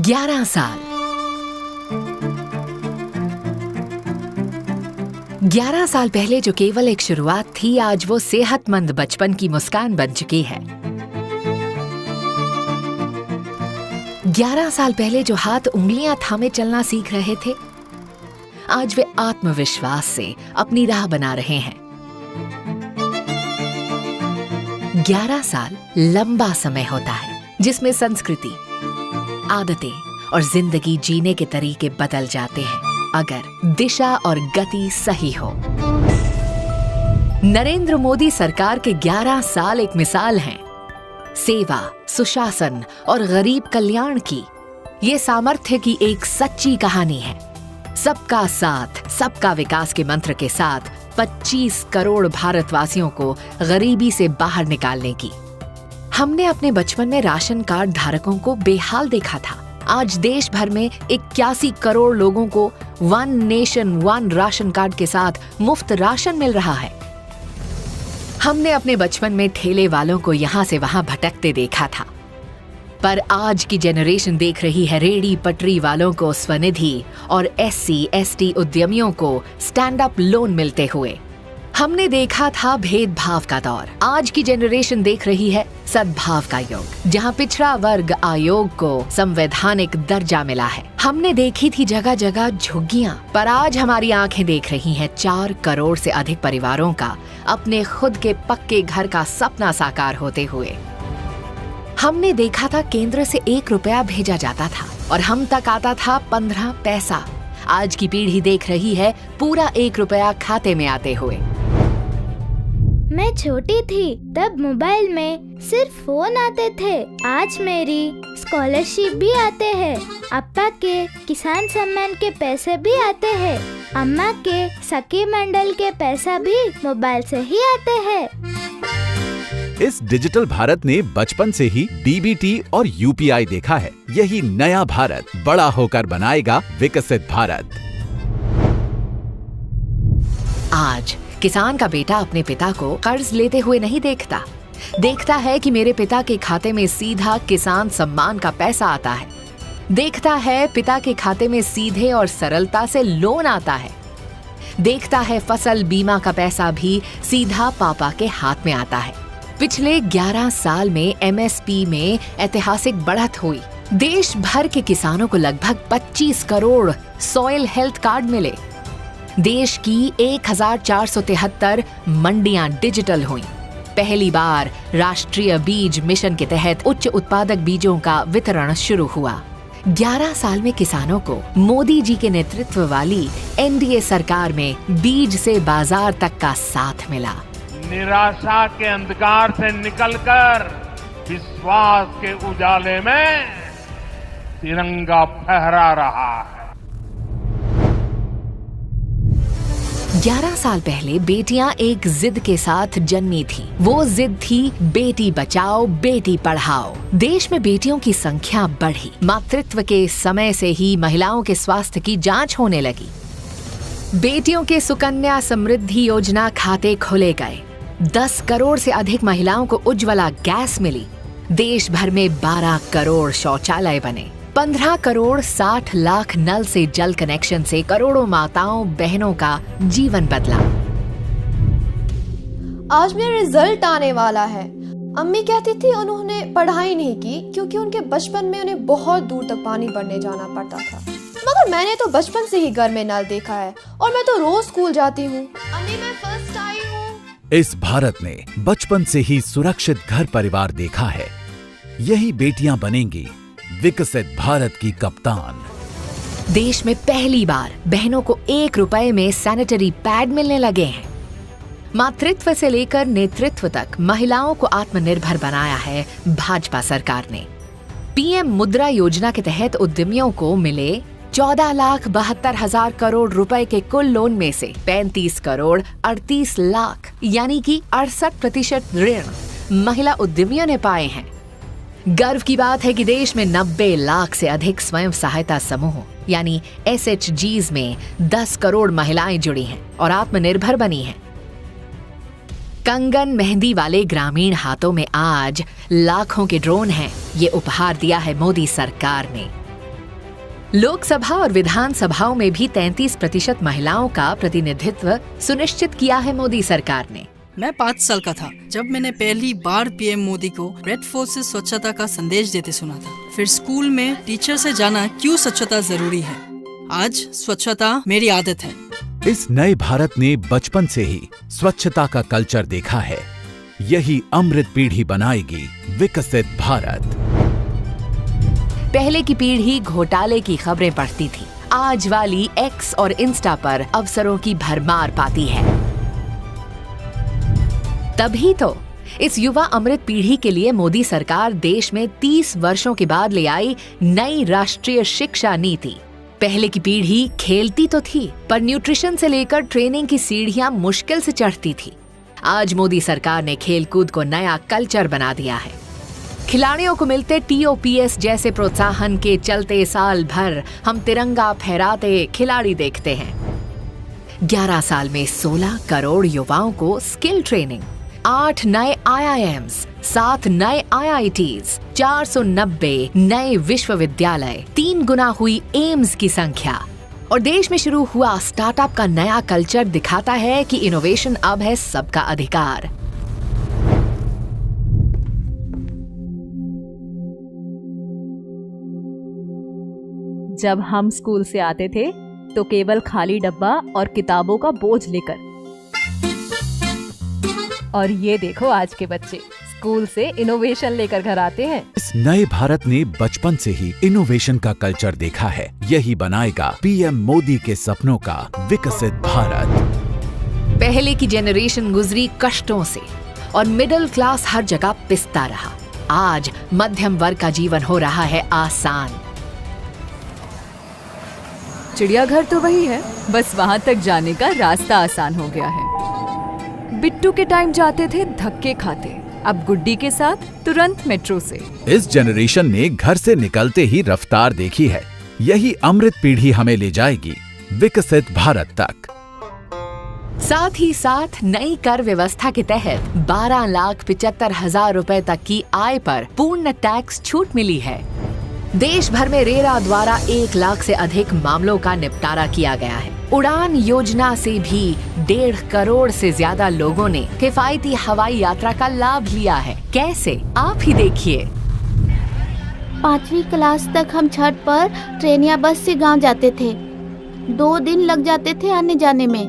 11 साल 11 साल पहले जो केवल एक शुरुआत थी, आज वो सेहतमंद बचपन की मुस्कान बन चुकी है। 11 साल पहले जो हाथ उंगलियां थामे चलना सीख रहे थे, आज वे आत्मविश्वास से अपनी राह बना रहे हैं। 11 साल लंबा समय होता है जिसमें संस्कृति, आदतें और जिंदगी जीने के तरीके बदल जाते हैं अगर दिशा और गति सही हो। नरेंद्र मोदी सरकार के 11 साल एक मिसाल हैं। सेवा, सुशासन और गरीब कल्याण की ये सामर्थ्य की एक सच्ची कहानी है। सबका साथ, सबका विकास के मंत्र के साथ 25 करोड़ भारतवासियों को गरीबी से बाहर निकालने की। हमने अपने बचपन में राशन कार्ड धारकों को बेहाल देखा था। आज देश भर में 81 करोड़ लोगों को one nation one ration card के साथ मुफ्त राशन मिल रहा है। हमने अपने बचपन में ठेले वालों को यहाँ से वहाँ भटकते देखा था, पर आज की जनरेशन देख रही है रेडी पटरी वालों को स्वनिधि और SC/ST उद्यमियों को स्टैंड अप लोन मिलते हुए। हमने देखा था भेदभाव का दौर, आज की जनरेशन देख रही है सद्भाव का युग, जहां पिछड़ा वर्ग आयोग को संवैधानिक दर्जा मिला है। हमने देखी थी जगह जगह झुग्गियां, पर आज हमारी आंखें देख रही हैं 4 करोड़ से अधिक परिवारों का अपने खुद के पक्के घर का सपना साकार होते हुए। हमने देखा था केंद्र से 1 रुपया भेजा जाता था और हम तक आता था 15 पैसा। आज की पीढ़ी देख रही है पूरा 1 रुपया खाते में आते हुए। मैं छोटी थी तब मोबाइल में सिर्फ फोन आते थे। आज मेरी स्कॉलरशिप भी आते हैं, अप्पा के किसान सम्मान के पैसे भी आते हैं, अम्मा के सखी मंडल के पैसा भी मोबाइल से ही आते हैं। इस डिजिटल भारत ने बचपन से ही DBT और UPI देखा है। यही नया भारत बड़ा होकर बनाएगा विकसित भारत। आज किसान का बेटा अपने पिता को कर्ज लेते हुए नहीं देखता है कि मेरे पिता के खाते में सीधा किसान सम्मान का पैसा आता है। देखता है पिता के खाते में सीधे और सरलता से लोन आता है। देखता है फसल बीमा का पैसा भी सीधा पापा के हाथ में आता है। पिछले 11 साल में MSP में ऐतिहासिक बढ़त हुई। देश भर के किसानों को लगभग 25 करोड़ सॉइल हेल्थ कार्ड मिले। देश की 1473 मंडियां डिजिटल हुईं। पहली बार राष्ट्रीय बीज मिशन के तहत उच्च उत्पादक बीजों का वितरण शुरू हुआ। 11 साल में किसानों को मोदी जी के नेतृत्व वाली NDA सरकार में बीज से बाजार तक का साथ मिला। निराशा के अंधकार से निकलकर विश्वास के उजाले में तिरंगा फहरा रहा है। 11 साल पहले बेटियां एक जिद के साथ जन्मी थी। वो जिद थी बेटी बचाओ बेटी पढ़ाओ। देश में बेटियों की संख्या बढ़ी। मातृत्व के समय से ही महिलाओं के स्वास्थ्य की जांच होने लगी। बेटियों के सुकन्या समृद्धि योजना खाते खोले गए। 10 करोड़ से अधिक महिलाओं को उज्ज्वला गैस मिली। देश भर में 12 करोड़ शौचालय बने। 15 करोड़ 60 लाख नल से जल कनेक्शन से करोड़ों माताओं बहनों का जीवन बदला। आज मेरा रिजल्ट आने वाला है। अम्मी कहती थी उन्होंने पढ़ाई नहीं की क्योंकि उनके बचपन में उन्हें बहुत दूर तक पानी भरने जाना पड़ता था, मगर मैंने तो बचपन से ही घर में नल देखा है और मैं तो रोज स्कूल जाती हूँ। अम्मी मैं फर्स्ट आई हूँ। इस भारत ने बचपन से ही सुरक्षित घर परिवार देखा है। यही बेटियां बनेंगी विकसित भारत की कप्तान। देश में पहली बार बहनों को 1 रुपए में सैनिटरी पैड मिलने लगे हैं। मातृत्व से लेकर नेतृत्व तक महिलाओं को आत्मनिर्भर बनाया है भाजपा सरकार ने। PM मुद्रा योजना के तहत उद्यमियों को मिले 14,72,000 करोड़ रुपए के कुल लोन में से 35 करोड़ 38 लाख यानी कि 68% ऋण महिला उद्यमियों ने पाए हैं। गर्व की बात है कि देश में 90 लाख से अधिक स्वयं सहायता समूह यानी SHGs में 10 करोड़ महिलाएं जुड़ी हैं और आत्मनिर्भर बनी हैं। कंगन मेहंदी वाले ग्रामीण हाथों में आज लाखों के ड्रोन हैं। ये उपहार दिया है मोदी सरकार ने। लोकसभा और विधानसभाओं में भी 33% महिलाओं का प्रतिनिधित्व सुनिश्चित किया है मोदी सरकार ने। मैं 5 साल का था जब मैंने पहली बार पीएम मोदी को रेड फोर्ट से स्वच्छता का संदेश देते सुना था। फिर स्कूल में टीचर से जाना क्यों स्वच्छता जरूरी है। आज स्वच्छता मेरी आदत है। इस नए भारत ने बचपन से ही स्वच्छता का कल्चर देखा है। यही अमृत पीढ़ी बनाएगी विकसित भारत। पहले की पीढ़ी घोटाले की खबरें पढ़ती थी, आज वाली एक्स और इंस्टा पर अवसरों की भरमार पाती है। तभी तो इस युवा अमृत पीढ़ी के लिए मोदी सरकार देश में 30 वर्षों के बाद ले आई नई राष्ट्रीय शिक्षा नीति। पहले की पीढ़ी खेलती तो थी, पर न्यूट्रिशन से लेकर ट्रेनिंग की सीढ़ियां मुश्किल से चढ़ती थी। आज मोदी सरकार ने खेलकूद को नया कल्चर बना दिया है। खिलाड़ियों को मिलते TOPS जैसे प्रोत्साहन के चलते साल भर हम तिरंगा फहराते खिलाड़ी देखते हैं। 11 साल में 16 करोड़ युवाओं को स्किल ट्रेनिंग, 8 नए IIMs, 7 नए IITs, 490 नए विश्वविद्यालय, 3 गुना हुई एम्स की संख्या और देश में शुरू हुआ स्टार्टअप का नया कल्चर दिखाता है कि इनोवेशन अब है सबका अधिकार। जब हम स्कूल से आते थे तो केवल खाली डब्बा और किताबों का बोझ लेकर, और ये देखो आज के बच्चे स्कूल से इनोवेशन लेकर घर आते हैं। इस नए भारत ने बचपन से ही इनोवेशन का कल्चर देखा है। यही बनाएगा पीएम मोदी के सपनों का विकसित भारत। पहले की जनरेशन गुजरी कष्टों से और मिडिल क्लास हर जगह पिसता रहा। आज मध्यम वर्ग का जीवन हो रहा है आसान। चिड़ियाघर तो वही है, बस वहाँ तक जाने का रास्ता आसान हो गया है। बिट्टू के टाइम जाते थे धक्के खाते, अब गुड्डी के साथ तुरंत मेट्रो से। इस जनरेशन ने घर से निकलते ही रफ्तार देखी है। यही अमृत पीढ़ी हमें ले जाएगी विकसित भारत तक। साथ ही साथ नई कर व्यवस्था के तहत 12,75,000 रुपए तक की आय पर पूर्ण टैक्स छूट मिली है। देश भर में रेरा द्वारा 1 लाख से अधिक मामलों का निपटारा किया गया है। उड़ान योजना से भी 1.5 करोड़ से ज्यादा लोगों ने किफायती हवाई यात्रा का लाभ लिया है। कैसे, आप ही देखिए। 5वीं क्लास तक हम छत पर ट्रेन या बस से गांव जाते थे। 2 दिन लग जाते थे आने जाने में।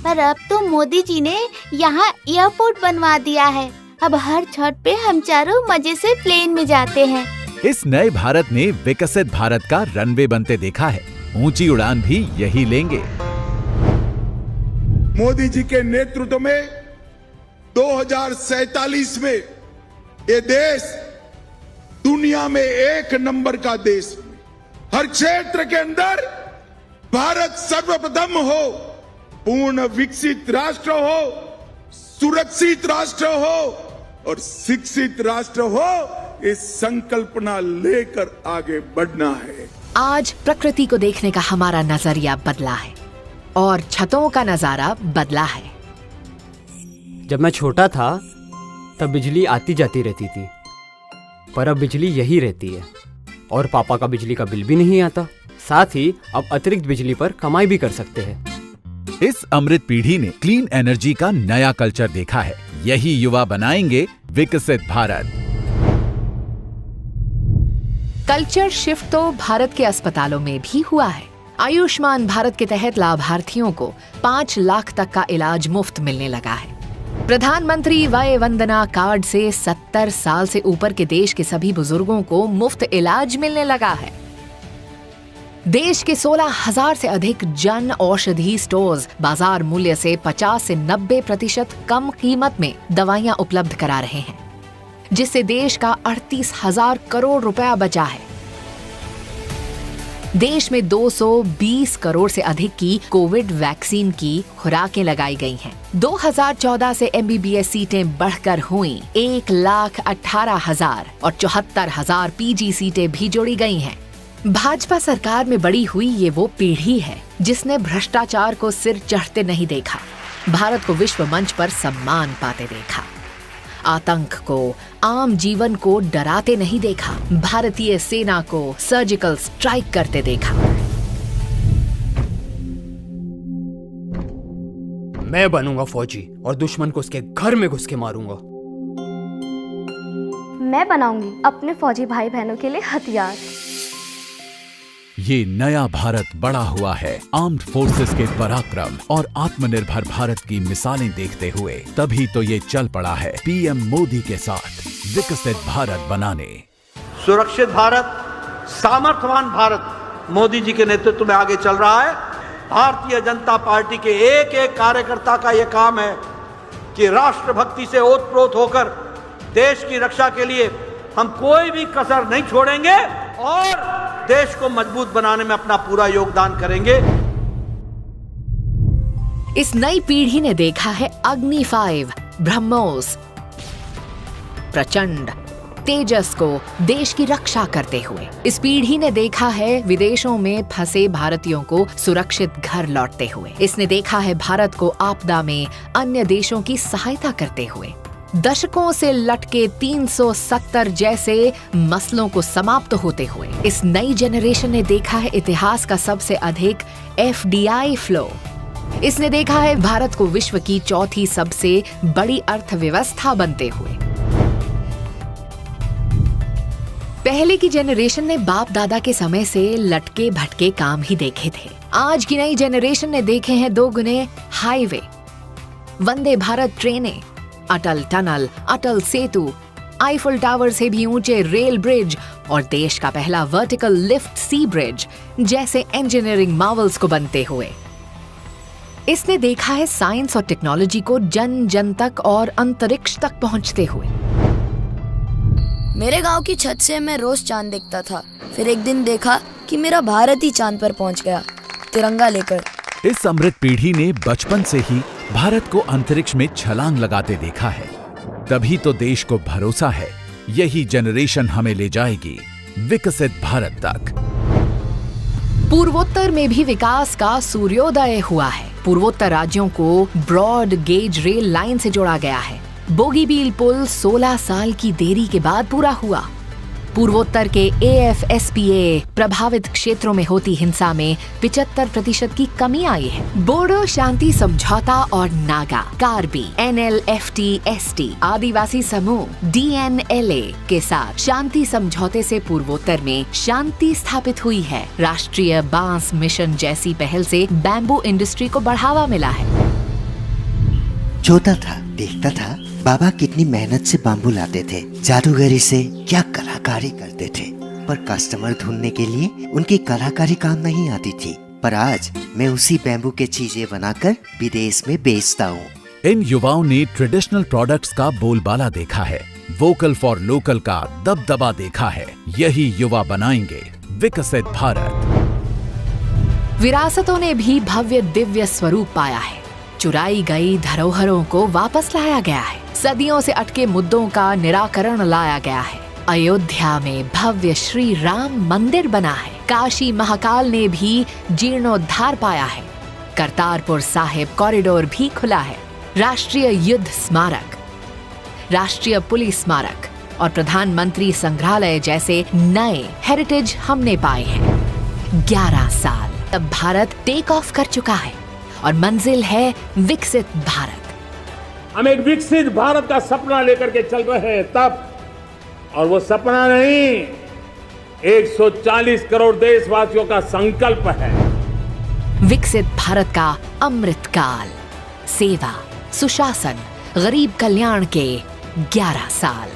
पर अब तो मोदी जी ने यहाँ एयरपोर्ट बनवा दिया है। अब हर छत पे हम चारों मजे से प्लेन में जाते हैं। इस नए भारत ने विकसित भारत का रनवे बनते देखा है। ऊंची उड़ान भी यही लेंगे। मोदी जी के नेतृत्व में 2047 में ये देश दुनिया में 1 नंबर का देश, हर क्षेत्र के अंदर भारत सर्वप्रथम हो, पूर्ण विकसित राष्ट्र हो, सुरक्षित राष्ट्र हो और शिक्षित राष्ट्र हो, इस संकल्पना लेकर आगे बढ़ना है। आज प्रकृति को देखने का हमारा नजरिया बदला है और छतों का नजारा बदला है। जब मैं छोटा था तब बिजली आती जाती रहती थी, पर अब बिजली यही रहती है और पापा का बिजली का बिल भी नहीं आता। साथ ही अब अतिरिक्त बिजली पर कमाई भी कर सकते हैं। इस अमृत पीढ़ी ने क्लीन एनर्जी का नया कल्चर देखा है। यही युवा बनाएंगे विकसित भारत। कल्चर शिफ्ट तो भारत के अस्पतालों में भी हुआ है। आयुष्मान भारत के तहत लाभार्थियों को 5 लाख तक का इलाज मुफ्त मिलने लगा है। प्रधानमंत्री वय वंदना कार्ड से 70 साल से ऊपर के देश के सभी बुजुर्गों को मुफ्त इलाज मिलने लगा है। देश के 16,000 से अधिक जन औषधि स्टोर्स बाजार मूल्य से 50 से 90% कम कीमत में दवाइयां उपलब्ध करा रहे हैं, जिससे देश का 38,000 करोड़ रुपया बचा है। देश में 220 करोड़ से अधिक की कोविड वैक्सीन की खुराकें लगाई गई हैं। 2014 से MBBS सीटें बढ़कर हुई 1,18,000 और 74,000 PG सीटें भी जोड़ी गई हैं। भाजपा सरकार में बड़ी हुई ये वो पीढ़ी है जिसने भ्रष्टाचार को सिर चढ़ते नहीं देखा, भारत को विश्व मंच पर सम्मान पाते देखा। आतंक को, आम जीवन को डराते नहीं देखा। भारतीय सेना को सर्जिकल स्ट्राइक करते देखा। मैं बनूंगा फौजी और दुश्मन को उसके घर में घुस के मारूंगा। मैं बनाऊंगी अपने फौजी भाई बहनों के लिए हथियार। ये नया भारत बड़ा हुआ है आर्म्ड फोर्सेस के पराक्रम और आत्मनिर्भर भारत की मिसालें देखते हुए। तभी तो ये चल पड़ा है पीएम मोदी के साथ विकसित भारत बनाने। सुरक्षित भारत, सामर्थ्यवान भारत मोदी जी के नेतृत्व में आगे चल रहा है। भारतीय जनता पार्टी के एक एक कार्यकर्ता का यह काम है कि राष्ट्रभक्ति से ओतप्रोत होकर देश की रक्षा के लिए हम कोई भी कसर नहीं छोड़ेंगे और देश को मजबूत बनाने में अपना पूरा योगदान करेंगे। इस नई पीढ़ी ने देखा है अग्नि 5, ब्रह्मोस, प्रचंड, तेजस को देश की रक्षा करते हुए। इस पीढ़ी ने देखा है विदेशों में फंसे भारतीयों को सुरक्षित घर लौटते हुए। इसने देखा है भारत को आपदा में अन्य देशों की सहायता करते हुए। दशकों से लटके 370 जैसे मसलों को समाप्त होते हुए। इस नई जनरेशन ने देखा है इतिहास का सबसे अधिक FDI फ्लो। इसने देखा है भारत को विश्व की चौथी सबसे बड़ी अर्थव्यवस्था बनते हुए। पहले की जनरेशन ने बाप दादा के समय से लटके भटके काम ही देखे थे। आज की नई जनरेशन ने देखे हैं 2 गुने हाईवे, वंदे भारत ट्रेनें, अटल tunnel, Atal Setu, Eiffel tower से भी ऊंचे रेल ब्रिज और देश का पहला वर्टिकल लिफ्ट सी ब्रिज जैसे इंजीनियरिंग मार्वल्स को बनते हुए। इसने देखा है साइंस और टेक्नोलॉजी को जन जन तक और अंतरिक्ष तक पहुंचते हुए। मेरे गांव की छत से मैं रोज चांद देखता था। फिर एक दिन देखा कि मेरा भारत ही चांद पर पहुंच गया, तिरंगा लेकर। इस अमृत पीढ़ी ने बचपन से ही भारत को अंतरिक्ष में छलांग लगाते देखा है। तभी तो देश को भरोसा है यही जनरेशन हमें ले जाएगी विकसित भारत तक। पूर्वोत्तर में भी विकास का सूर्योदय हुआ है। पूर्वोत्तर राज्यों को ब्रॉड गेज रेल लाइन से जोड़ा गया है। बोगीबील पुल 16 साल की देरी के बाद पूरा हुआ। पूर्वोत्तर के AFSPA प्रभावित क्षेत्रों में होती हिंसा में 75% की कमी आई है। बोडो शांति समझौता और नागा, कार्बी, NLFT-ST आदिवासी समूह DNLA के साथ शांति समझौते से पूर्वोत्तर में शांति स्थापित हुई है। राष्ट्रीय बांस मिशन जैसी पहल से बैम्बू इंडस्ट्री को बढ़ावा मिला है। छोटा था, देखता था बाबा कितनी मेहनत से बाम्बू लाते थे, जादूगरी से क्या कलाकारी करते थे, पर कस्टमर ढूंढने के लिए उनकी कलाकारी काम नहीं आती थी। पर आज मैं उसी बैम्बू के चीजें बनाकर विदेश में बेचता हूँ। इन युवाओं ने ट्रेडिशनल प्रोडक्ट्स का बोलबाला देखा है, वोकल फॉर लोकल का दबदबा देखा है। यही युवा बनाएंगे विकसित भारत। विरासतों ने भी भव्य दिव्य स्वरूप पाया है। चुराई गई धरोहरों को वापस लाया गया है। सदियों से अटके मुद्दों का निराकरण लाया गया है। अयोध्या में भव्य श्री राम मंदिर बना है। काशी महाकाल ने भी जीर्णोद्धार पाया है। करतारपुर साहिब कॉरिडोर भी खुला है। राष्ट्रीय युद्ध स्मारक, राष्ट्रीय पुलिस स्मारक और प्रधानमंत्री संग्रहालय जैसे नए हेरिटेज हमने पाए हैं। 11 साल तब भारत टेक ऑफ कर चुका है और मंजिल है विकसित भारत। हम एक विकसित भारत का सपना लेकर के चल रहे हैं तब, और वो सपना नहीं 140 करोड़ देशवासियों का संकल्प है। विकसित भारत का अमृत काल, सेवा, सुशासन, गरीब कल्याण के 11 साल।